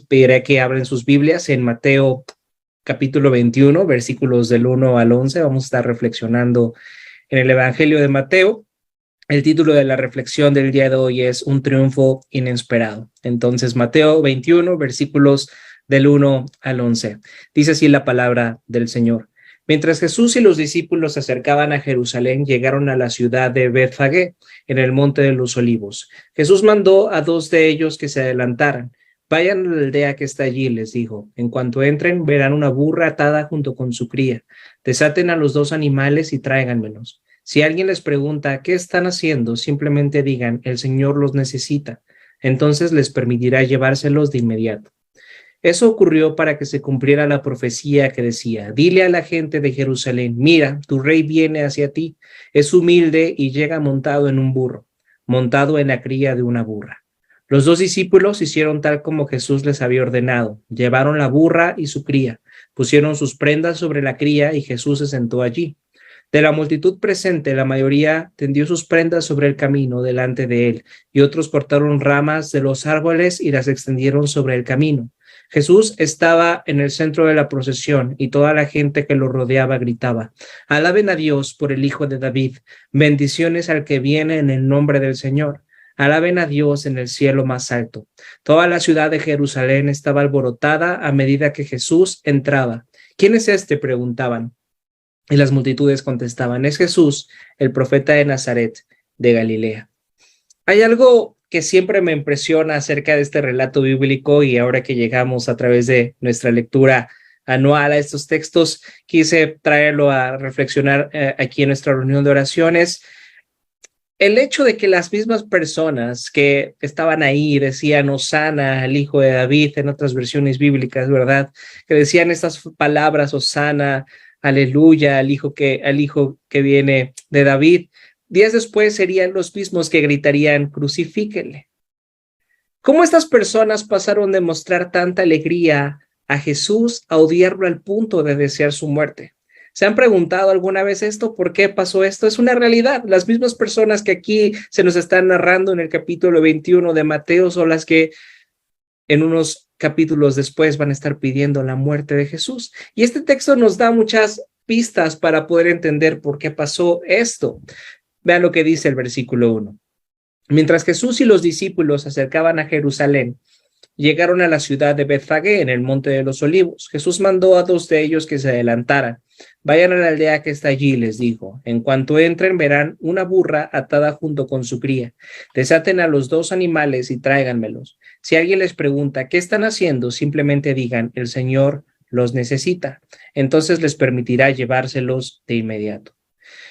Pediré que abren sus Biblias en Mateo capítulo 21, versículos del 1 al 11. Vamos a estar reflexionando en el Evangelio de Mateo. El título de la reflexión del día de hoy es Un triunfo inesperado. Entonces, Mateo 21, versículos del 1 al 11. Dice así la palabra del Señor. Mientras Jesús y los discípulos se acercaban a Jerusalén, llegaron a la ciudad de Betfagé, en el monte de los Olivos. Jesús mandó a dos de ellos que se adelantaran. Vayan a la aldea que está allí, les dijo. En cuanto entren, verán una burra atada junto con su cría. Desaten a los dos animales y tráiganmelos. Si alguien les pregunta qué están haciendo, simplemente digan, el Señor los necesita. Entonces les permitirá llevárselos de inmediato. Eso ocurrió para que se cumpliera la profecía que decía, dile a la gente de Jerusalén, mira, tu rey viene hacia ti, es humilde y llega montado en un burro, montado en la cría de una burra. Los dos discípulos hicieron tal como Jesús les había ordenado, llevaron la burra y su cría, pusieron sus prendas sobre la cría y Jesús se sentó allí. De la multitud presente, la mayoría tendió sus prendas sobre el camino delante de él, y otros cortaron ramas de los árboles y las extendieron sobre el camino. Jesús estaba en el centro de la procesión y toda la gente que lo rodeaba gritaba, alaben a Dios por el Hijo de David, bendiciones al que viene en el nombre del Señor. Alaben a Dios en el cielo más alto. Toda la ciudad de Jerusalén estaba alborotada a medida que Jesús entraba. ¿Quién es este?, preguntaban. Y las multitudes contestaban, es Jesús, el profeta de Nazaret, de Galilea. Hay algo que siempre me impresiona acerca de este relato bíblico y ahora que llegamos a través de nuestra lectura anual a estos textos, quise traerlo a reflexionar aquí en nuestra reunión de oraciones. El hecho de que las mismas personas que estaban ahí decían Hosana al Hijo de David en otras versiones bíblicas, ¿verdad? Que decían estas palabras, Hosana, aleluya, al hijo que viene de David. Días después serían los mismos que gritarían, crucifíquenle. ¿Cómo estas personas pasaron de mostrar tanta alegría a Jesús a odiarlo al punto de desear su muerte? ¿Se han preguntado alguna vez esto? ¿Por qué pasó esto? Es una realidad. Las mismas personas que aquí se nos están narrando en el capítulo 21 de Mateo son las que en unos capítulos después van a estar pidiendo la muerte de Jesús. Y este texto nos da muchas pistas para poder entender por qué pasó esto. Vean lo que dice el versículo 1. Mientras Jesús y los discípulos se acercaban a Jerusalén, llegaron a la ciudad de Betfagé en el monte de los Olivos. Jesús mandó a dos de ellos que se adelantaran. Vayan a la aldea que está allí, les dijo. En cuanto entren, verán una burra atada junto con su cría. Desaten a los dos animales y tráiganmelos. Si alguien les pregunta qué están haciendo, simplemente digan, el Señor los necesita. Entonces les permitirá llevárselos de inmediato.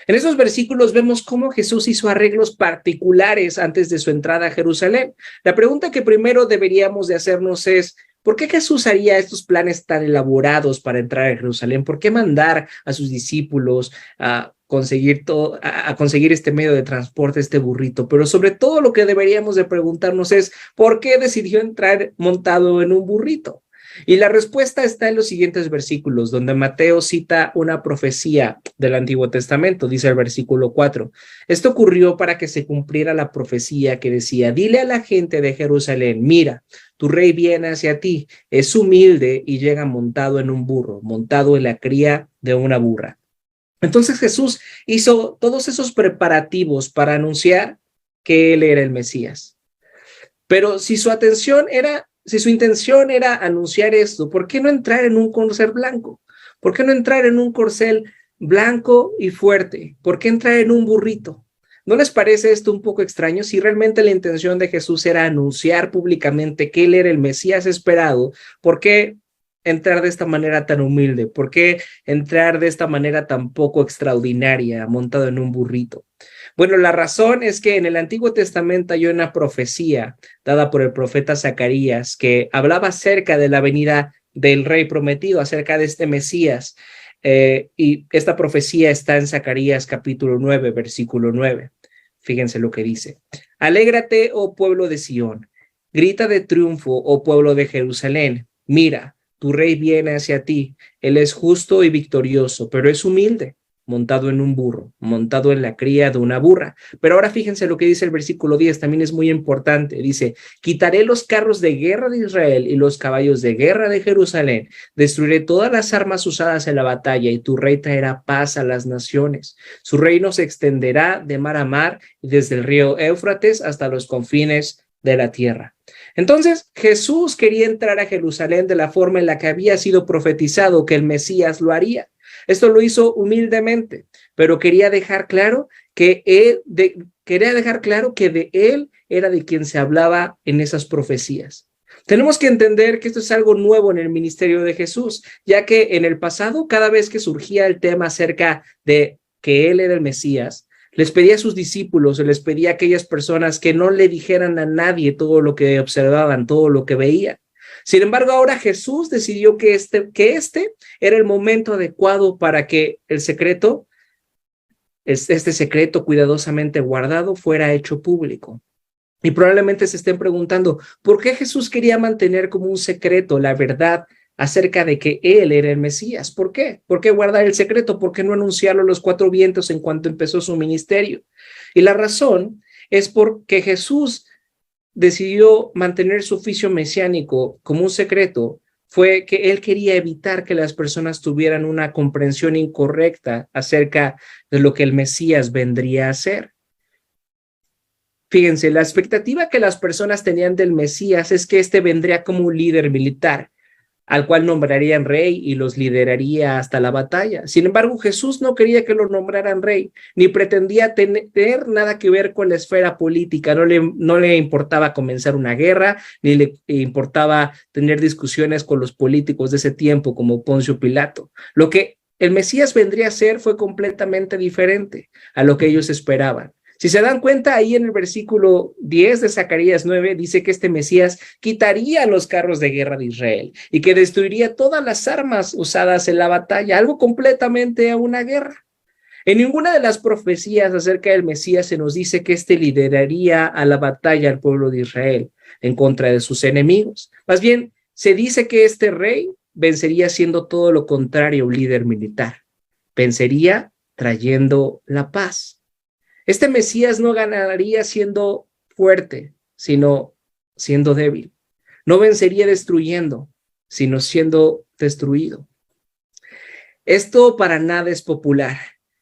En estos versículos vemos cómo Jesús hizo arreglos particulares antes de su entrada a Jerusalén. La pregunta que primero deberíamos de hacernos es, ¿por qué Jesús haría estos planes tan elaborados para entrar a Jerusalén? ¿Por qué mandar a sus discípulos a conseguir este medio de transporte, este burrito? Pero sobre todo lo que deberíamos de preguntarnos es, ¿por qué decidió entrar montado en un burrito? Y la respuesta está en los siguientes versículos, donde Mateo cita una profecía del Antiguo Testamento, dice el versículo 4. Esto ocurrió para que se cumpliera la profecía que decía, dile a la gente de Jerusalén, mira, tu rey viene hacia ti, es humilde y llega montado en un burro, montado en la cría de una burra. Entonces Jesús hizo todos esos preparativos para anunciar que él era el Mesías. Pero si su intención era anunciar esto, ¿por qué no entrar en un corcel blanco? ¿Por qué no entrar en un corcel blanco y fuerte? ¿Por qué entrar en un burrito? ¿No les parece esto un poco extraño? Si realmente la intención de Jesús era anunciar públicamente que él era el Mesías esperado, ¿por qué entrar de esta manera tan humilde? ¿Por qué entrar de esta manera tan poco extraordinaria, montado en un burrito? Bueno, la razón es que en el Antiguo Testamento hay una profecía dada por el profeta Zacarías que hablaba acerca de la venida del rey prometido, acerca de este Mesías. Y esta profecía está en Zacarías capítulo 9, versículo 9. Fíjense lo que dice. Alégrate, oh pueblo de Sión. Grita de triunfo, oh pueblo de Jerusalén. Mira, tu rey viene hacia ti. Él es justo y victorioso, pero es humilde, montado en un burro, montado en la cría de una burra. Pero ahora fíjense lo que dice el versículo 10, también es muy importante. Dice, quitaré los carros de guerra de Israel y los caballos de guerra de Jerusalén. Destruiré todas las armas usadas en la batalla y tu rey traerá paz a las naciones. Su reino se extenderá de mar a mar y desde el río Éufrates hasta los confines de la tierra. Entonces, Jesús quería entrar a Jerusalén de la forma en la que había sido profetizado que el Mesías lo haría. Esto lo hizo humildemente, pero quería dejar claro que de él era de quien se hablaba en esas profecías. Tenemos que entender que esto es algo nuevo en el ministerio de Jesús, ya que en el pasado, cada vez que surgía el tema acerca de que él era el Mesías, les pedía a sus discípulos, les pedía a aquellas personas que no le dijeran a nadie todo lo que observaban, todo lo que veían. Sin embargo, ahora Jesús decidió que este era el momento adecuado para que este secreto cuidadosamente guardado fuera hecho público. Y probablemente se estén preguntando, ¿por qué Jesús quería mantener como un secreto la verdad acerca de que él era el Mesías? ¿Por qué? ¿Por qué guardar el secreto? ¿Por qué no anunciarlo a los cuatro vientos en cuanto empezó su ministerio? Y la razón es porque Jesús decidió mantener su oficio mesiánico como un secreto, fue que él quería evitar que las personas tuvieran una comprensión incorrecta acerca de lo que el Mesías vendría a hacer. Fíjense, la expectativa que las personas tenían del Mesías es que éste vendría como un líder militar, al cual nombrarían rey y los lideraría hasta la batalla. Sin embargo, Jesús no quería que lo nombraran rey, ni pretendía tener nada que ver con la esfera política. No le importaba comenzar una guerra, ni le importaba tener discusiones con los políticos de ese tiempo, como Poncio Pilato. Lo que el Mesías vendría a ser fue completamente diferente a lo que ellos esperaban. Si se dan cuenta, ahí en el versículo 10 de Zacarías 9 dice que este Mesías quitaría los carros de guerra de Israel y que destruiría todas las armas usadas en la batalla, algo completamente a una guerra. En ninguna de las profecías acerca del Mesías se nos dice que éste lideraría a la batalla al pueblo de Israel en contra de sus enemigos. Más bien, se dice que este rey vencería siendo todo lo contrario a un líder militar. Vencería trayendo la paz. Este Mesías no ganaría siendo fuerte, sino siendo débil. No vencería destruyendo, sino siendo destruido. Esto para nada es popular.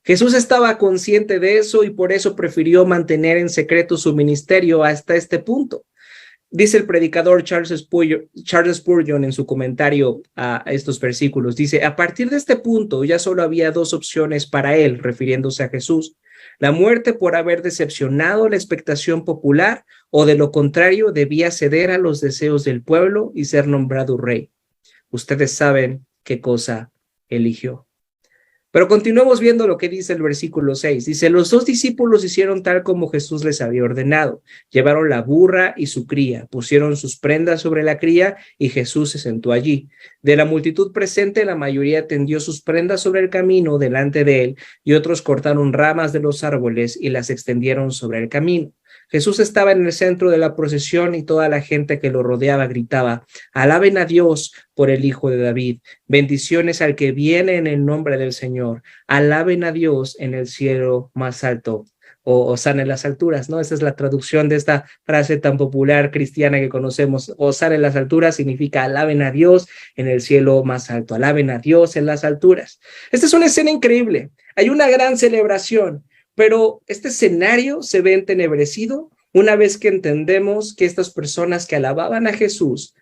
Jesús estaba consciente de eso y por eso prefirió mantener en secreto su ministerio hasta este punto. Dice el predicador Charles Spurgeon en su comentario a estos versículos, dice, a partir de este punto ya solo había dos opciones para él, refiriéndose a Jesús. La muerte por haber decepcionado la expectación popular o de lo contrario debía ceder a los deseos del pueblo y ser nombrado rey. Ustedes saben qué cosa eligió. Pero continuemos viendo lo que dice el versículo 6. Dice, los dos discípulos hicieron tal como Jesús les había ordenado. Llevaron la burra y su cría, pusieron sus prendas sobre la cría y Jesús se sentó allí. De la multitud presente, la mayoría tendió sus prendas sobre el camino delante de él y otros cortaron ramas de los árboles y las extendieron sobre el camino. Jesús estaba en el centro de la procesión y toda la gente que lo rodeaba gritaba, alaben a Dios por el Hijo de David, bendiciones al que viene en el nombre del Señor, alaben a Dios en el cielo más alto, o hosana en las alturas, ¿no? Esa es la traducción de esta frase tan popular cristiana que conocemos, hosana en las alturas significa alaben a Dios en el cielo más alto, alaben a Dios en las alturas. Esta es una escena increíble, hay una gran celebración. Pero este escenario se ve entenebrecido una vez que entendemos que estas personas que alababan a Jesús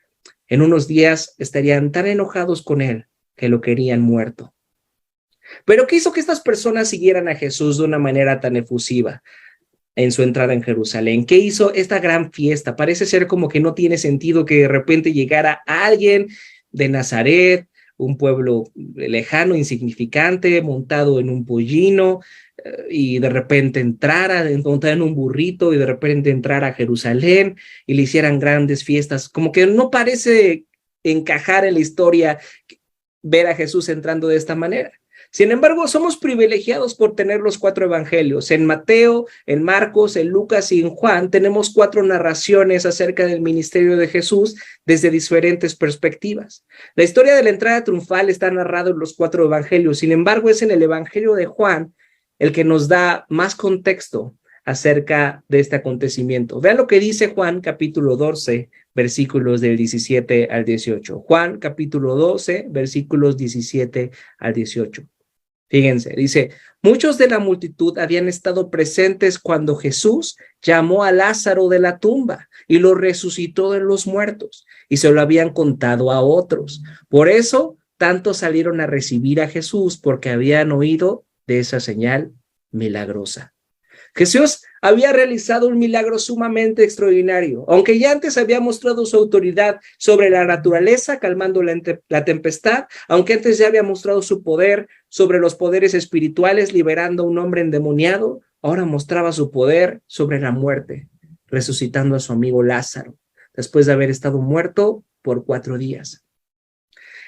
en unos días estarían tan enojados con él que lo querían muerto. Pero ¿qué hizo que estas personas siguieran a Jesús de una manera tan efusiva en su entrada en Jerusalén? ¿Qué hizo esta gran fiesta? Parece ser como que no tiene sentido que de repente llegara alguien de Nazaret, un pueblo lejano, insignificante, montado en un pollino, y de repente entrara en un burrito y de repente entrara a Jerusalén y le hicieran grandes fiestas. Como que no parece encajar en la historia ver a Jesús entrando de esta manera. Sin embargo, somos privilegiados por tener los 4 evangelios. En Mateo, en Marcos, en Lucas y en Juan tenemos 4 narraciones acerca del ministerio de Jesús desde diferentes perspectivas. La historia de la entrada triunfal está narrada en los 4 evangelios. Sin embargo, es en el evangelio de Juan el que nos da más contexto acerca de este acontecimiento. Vean lo que dice Juan capítulo 12, versículos del 17 al 18. Juan capítulo 12, versículos 17 al 18. Fíjense, dice, muchos de la multitud habían estado presentes cuando Jesús llamó a Lázaro de la tumba y lo resucitó de los muertos, y se lo habían contado a otros. Por eso, tantos salieron a recibir a Jesús porque habían oído de esa señal milagrosa. Jesús había realizado un milagro sumamente extraordinario. Aunque ya antes había mostrado su autoridad sobre la naturaleza, calmando la tempestad, aunque antes ya había mostrado su poder sobre los poderes espirituales, liberando a un hombre endemoniado, ahora mostraba su poder sobre la muerte, resucitando a su amigo Lázaro, después de haber estado muerto por 4 días.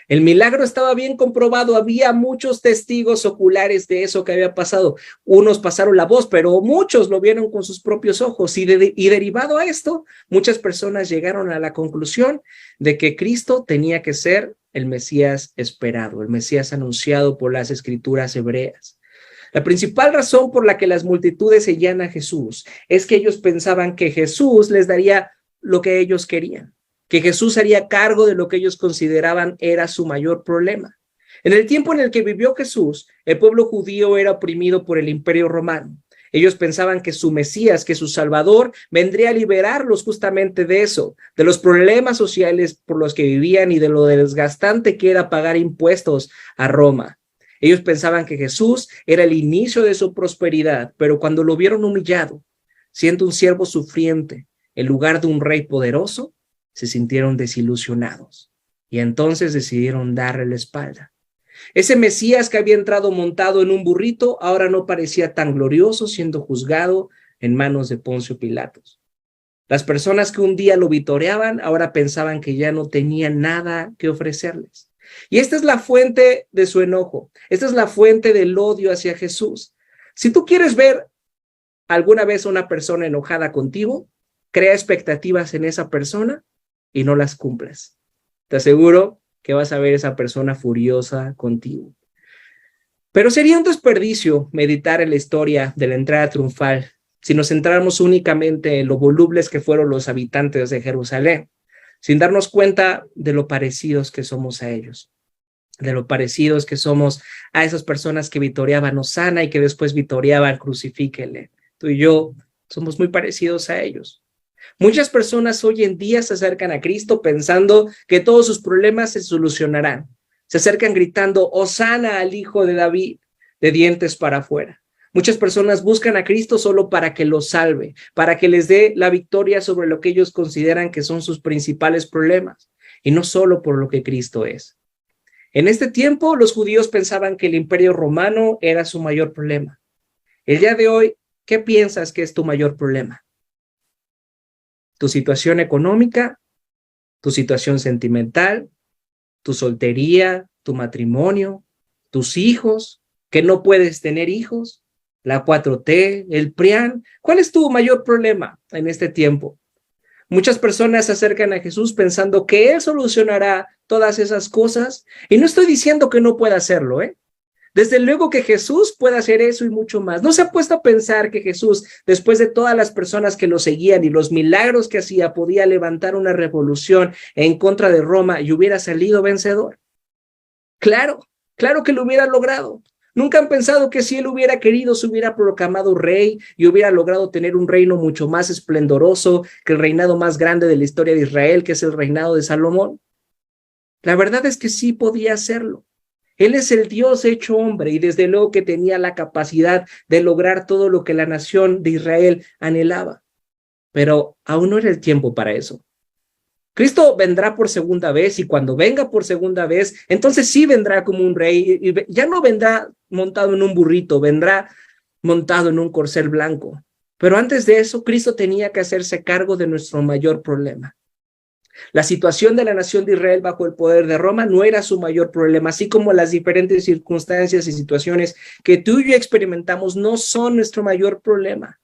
El milagro estaba bien comprobado, había muchos testigos oculares de eso que había pasado. Unos pasaron la voz, pero muchos lo vieron con sus propios ojos y derivado a esto, muchas personas llegaron a la conclusión de que Cristo tenía que ser el Mesías esperado, el Mesías anunciado por las escrituras hebreas. La principal razón por la que las multitudes seguían a Jesús es que ellos pensaban que Jesús les daría lo que ellos querían, que Jesús haría cargo de lo que ellos consideraban era su mayor problema. En el tiempo en el que vivió Jesús, el pueblo judío era oprimido por el Imperio Romano. Ellos pensaban que su Mesías, que su Salvador, vendría a liberarlos justamente de eso, de los problemas sociales por los que vivían y de lo desgastante que era pagar impuestos a Roma. Ellos pensaban que Jesús era el inicio de su prosperidad, pero cuando lo vieron humillado, siendo un siervo sufriente, en lugar de un rey poderoso, se sintieron desilusionados y entonces decidieron darle la espalda. Ese Mesías que había entrado montado en un burrito ahora no parecía tan glorioso siendo juzgado en manos de Poncio Pilatos. Las personas que un día lo vitoreaban ahora pensaban que ya no tenían nada que ofrecerles. Y esta es la fuente de su enojo. Esta es la fuente del odio hacia Jesús. Si tú quieres ver alguna vez a una persona enojada contigo, crea expectativas en esa persona y no las cumplas. Te aseguro que vas a ver esa persona furiosa contigo. Pero sería un desperdicio meditar en la historia de la entrada triunfal si nos centráramos únicamente en lo volubles que fueron los habitantes de Jerusalén, sin darnos cuenta de lo parecidos que somos a ellos, de lo parecidos que somos a esas personas que vitoreaban Hosana y que después vitoreaban Crucifíquele. Tú y yo somos muy parecidos a ellos. Muchas personas hoy en día se acercan a Cristo pensando que todos sus problemas se solucionarán. Se acercan gritando, Hosana al Hijo de David, de dientes para afuera. Muchas personas buscan a Cristo solo para que los salve, para que les dé la victoria sobre lo que ellos consideran que son sus principales problemas, y no solo por lo que Cristo es. En este tiempo, los judíos pensaban que el Imperio Romano era su mayor problema. El día de hoy, ¿qué piensas que es tu mayor problema? ¿Tu situación económica? ¿Tu situación sentimental? ¿Tu soltería? ¿Tu matrimonio? ¿Tus hijos? ¿Que no puedes tener hijos? ¿La 4T? ¿El PRIAN? ¿Cuál es tu mayor problema en este tiempo? Muchas personas se acercan a Jesús pensando que Él solucionará todas esas cosas. Y no estoy diciendo que no pueda hacerlo, Desde luego que Jesús puede hacer eso y mucho más. ¿No se ha puesto a pensar que Jesús, después de todas las personas que lo seguían y los milagros que hacía, podía levantar una revolución en contra de Roma y hubiera salido vencedor? Claro que lo hubiera logrado. ¿Nunca han pensado que si él hubiera querido, se hubiera proclamado rey y hubiera logrado tener un reino mucho más esplendoroso que el reinado más grande de la historia de Israel, que es el reinado de Salomón? La verdad es que sí podía hacerlo. Él es el Dios hecho hombre y desde luego que tenía la capacidad de lograr todo lo que la nación de Israel anhelaba. Pero aún no era el tiempo para eso. Cristo vendrá por segunda vez y cuando venga por segunda vez, entonces sí vendrá como un rey y ya no vendrá montado en un burrito, vendrá montado en un corcel blanco. Pero antes de eso, Cristo tenía que hacerse cargo de nuestro mayor problema. La situación de la nación de Israel bajo el poder de Roma no era su mayor problema, así como las diferentes circunstancias y situaciones que tú y yo experimentamos no son nuestro mayor problema.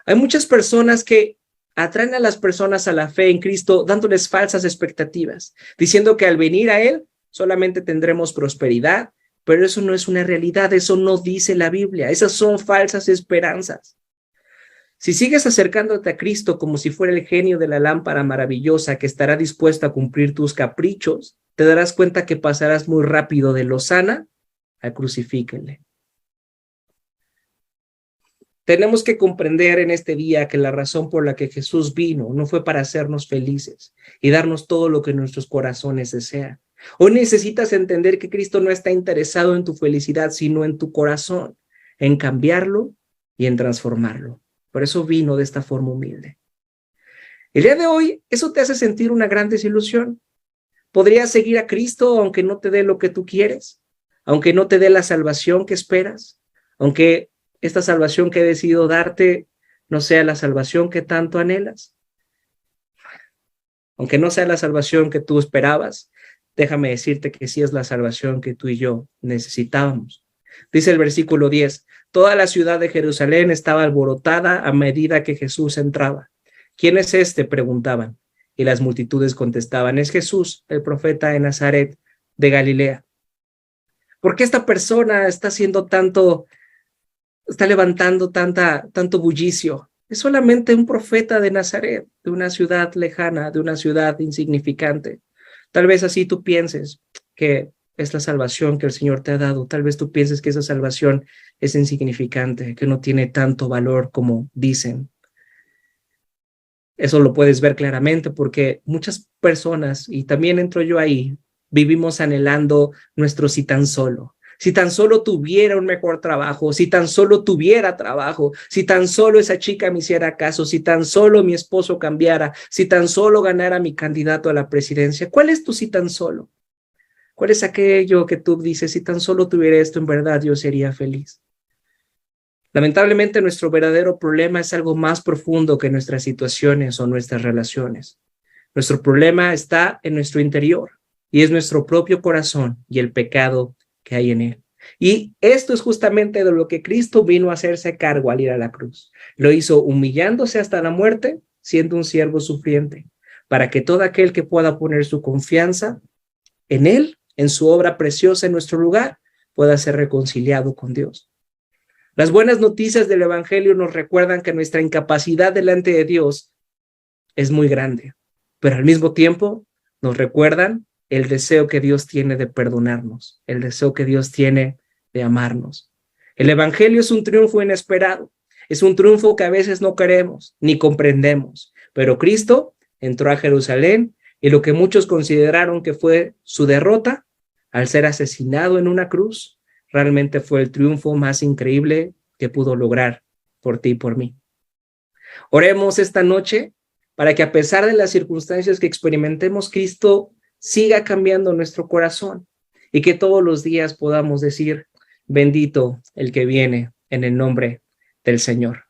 Hay muchas personas que atraen a las personas a la fe en Cristo dándoles falsas expectativas, diciendo que al venir a Él solamente tendremos prosperidad, pero eso no es una realidad, eso no dice la Biblia, esas son falsas esperanzas. Si sigues acercándote a Cristo como si fuera el genio de la lámpara maravillosa que estará dispuesto a cumplir tus caprichos, te darás cuenta que pasarás muy rápido de lo sana a crucifíquenle. Tenemos que comprender en este día que la razón por la que Jesús vino no fue para hacernos felices y darnos todo lo que nuestros corazones desean. Hoy necesitas entender que Cristo no está interesado en tu felicidad, sino en tu corazón, en cambiarlo y en transformarlo. Por eso vino de esta forma humilde. El día de hoy, eso te hace sentir una gran desilusión. ¿Podrías seguir a Cristo aunque no te dé lo que tú quieres? Aunque no te dé la salvación que esperas? Aunque esta salvación que he decidido darte no sea la salvación que tanto anhelas? Aunque no sea la salvación que tú esperabas, déjame decirte que sí es la salvación que tú y yo necesitábamos. Dice el versículo 10, toda la ciudad de Jerusalén estaba alborotada a medida que Jesús entraba. ¿Quién es este?, preguntaban. Y las multitudes contestaban, es Jesús, el profeta de Nazaret de Galilea. ¿Por qué esta persona está levantando tanto bullicio? Es solamente un profeta de Nazaret, de una ciudad lejana, de una ciudad insignificante. Tal vez así tú pienses que es la salvación que el Señor te ha dado. Tal vez tú pienses que esa salvación es insignificante, que no tiene tanto valor como dicen. Eso lo puedes ver claramente porque muchas personas, y también entro yo ahí, vivimos anhelando nuestro si tan solo. Si tan solo tuviera un mejor trabajo, si tan solo tuviera trabajo, si tan solo esa chica me hiciera caso, si tan solo mi esposo cambiara, si tan solo ganara mi candidato a la presidencia. ¿Cuál es tu si tan solo? ¿Cuál es aquello que tú dices, si tan solo tuviera esto, en verdad yo sería feliz? Lamentablemente nuestro verdadero problema es algo más profundo que nuestras situaciones o nuestras relaciones. Nuestro problema está en nuestro interior y es nuestro propio corazón y el pecado que hay en él. Y esto es justamente de lo que Cristo vino a hacerse cargo al ir a la cruz. Lo hizo humillándose hasta la muerte, siendo un siervo sufriente, para que todo aquel que pueda poner su confianza en él, en su obra preciosa en nuestro lugar, pueda ser reconciliado con Dios. Las buenas noticias del Evangelio nos recuerdan que nuestra incapacidad delante de Dios es muy grande, pero al mismo tiempo nos recuerdan el deseo que Dios tiene de perdonarnos, el deseo que Dios tiene de amarnos. El Evangelio es un triunfo inesperado, es un triunfo que a veces no queremos ni comprendemos, pero Cristo entró a Jerusalén y lo que muchos consideraron que fue su derrota, al ser asesinado en una cruz, realmente fue el triunfo más increíble que pudo lograr por ti y por mí. Oremos esta noche para que a pesar de las circunstancias que experimentemos, Cristo siga cambiando nuestro corazón y que todos los días podamos decir, bendito el que viene en el nombre del Señor.